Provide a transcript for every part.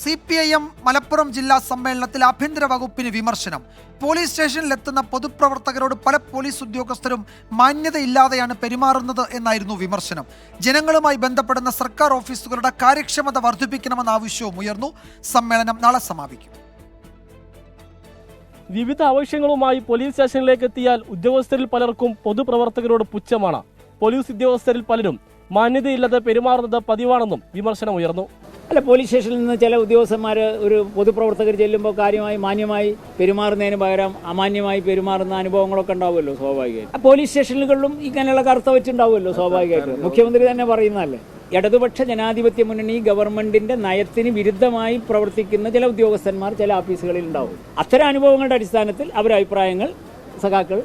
CPIM Malappuram ജില്ലാ സമ്മേളനത്തിൽ ആഭ്യന്തര വകുപ്പിന് വിമർശനം. പോലീസ് സ്റ്റേഷനിലെത്തുന്ന പൊതുപ്രവർത്തകരോട് പല പോലീസ് ഉദ്യോഗസ്ഥരും മാന്യതയില്ലാതെയാണ് പെരുമാറുന്നത് എന്നായിരുന്നു വിമർശനം. ജനങ്ങളുമായി ബന്ധപ്പെടുന്ന സർക്കാർ ഓഫീസുകളുടെ കാര്യക്ഷമത വർദ്ധിപ്പിക്കണമെന്ന ആവശ്യവും ഉയർന്നു. സമ്മേളനം നാളെ സമാപിക്കും. വിവിധ ആവശ്യങ്ങളുമായി പോലീസ് സ്റ്റേഷനിലേക്ക് എത്തിയാൽ ഉദ്യോഗസ്ഥരിൽ പലർക്കും പൊതുപ്രവർത്തകരോട് പുച്ഛമാണ്. പോലീസ് ഉദ്യോഗസ്ഥരിൽ പലരും മാന്യതയില്ലാതെ പെരുമാറുന്നത് പതിവാണെന്നും വിമർശനം ഉയർന്നു. അല്ല, പോലീസ് സ്റ്റേഷനിൽ നിന്ന് ചില ഉദ്യോഗസ്ഥന്മാർ ഒരു പൊതുപ്രവർത്തകർ ചെല്ലുമ്പോൾ കാര്യമായി മാന്യമായി പെരുമാറുന്നതിന് പകരം അമാന്യമായി പെരുമാറുന്ന അനുഭവങ്ങളൊക്കെ ഉണ്ടാവുമല്ലോ സ്വാഭാവികമായിട്ട്. പോലീസ് സ്റ്റേഷനുകളിലും ഇങ്ങനെയുള്ള കറുത്ത വെച്ചുണ്ടാവുമല്ലോ സ്വാഭാവികമായിട്ട്. മുഖ്യമന്ത്രി തന്നെ പറയുന്നതല്ലേ, ഇടതുപക്ഷ ജനാധിപത്യ മുന്നണി ഗവൺമെന്റിന്റെ നയത്തിന് വിരുദ്ധമായി പ്രവർത്തിക്കുന്ന ചില ഉദ്യോഗസ്ഥന്മാർ ചില ഓഫീസുകളിൽ ഉണ്ടാവും. അത്തരം അനുഭവങ്ങളുടെ അടിസ്ഥാനത്തിൽ അവരഭിപ്രായങ്ങൾ സഖാക്കൾ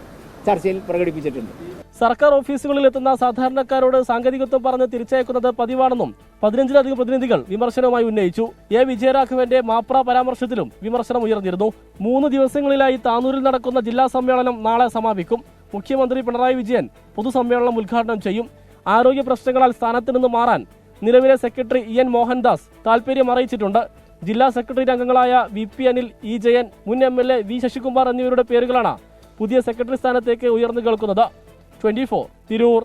ചർച്ചയിൽ പ്രകടിപ്പിച്ചിട്ടുണ്ട്. സർക്കാർ ഓഫീസുകളിൽ എത്തുന്ന സാധാരണക്കാരോട് സാങ്കേതികത്വം പറഞ്ഞ് തിരിച്ചയക്കുന്നത് പതിവാണെന്നും 15ലധികം പ്രതിനിധികൾ വിമർശനവുമായി ഉന്നയിച്ചു. വിജയരാഘവന്റെ മാപ്ര പരാമർശത്തിലും വിമർശനം ഉയർന്നിരുന്നു. 3 ദിവസങ്ങളിലായി താനൂരിൽ നടക്കുന്ന ജില്ലാ സമ്മേളനം നാളെ സമാപിക്കും. മുഖ്യമന്ത്രി പിണറായി വിജയൻ പൊതുസമ്മേളനം ഉദ്ഘാടനം ചെയ്യും. ആരോഗ്യ പ്രശ്നങ്ങളാൽ സ്ഥാനത്ത് നിന്ന് മാറാൻ നിലവിലെ സെക്രട്ടറി EN മോഹൻദാസ് താൽപര്യം അറിയിച്ചിട്ടുണ്ട്. ജില്ലാ സെക്രട്ടറി അംഗങ്ങളായ VP അനിൽ, E ജയൻ, മുൻ MLA V ശശികുമാർ എന്നിവരുടെ പേരുകളാണ് പുതിയ സെക്രട്ടറി സ്ഥാനത്തേക്ക് ഉയർന്നു കേൾക്കുന്നത്. 24 തിരൂർ.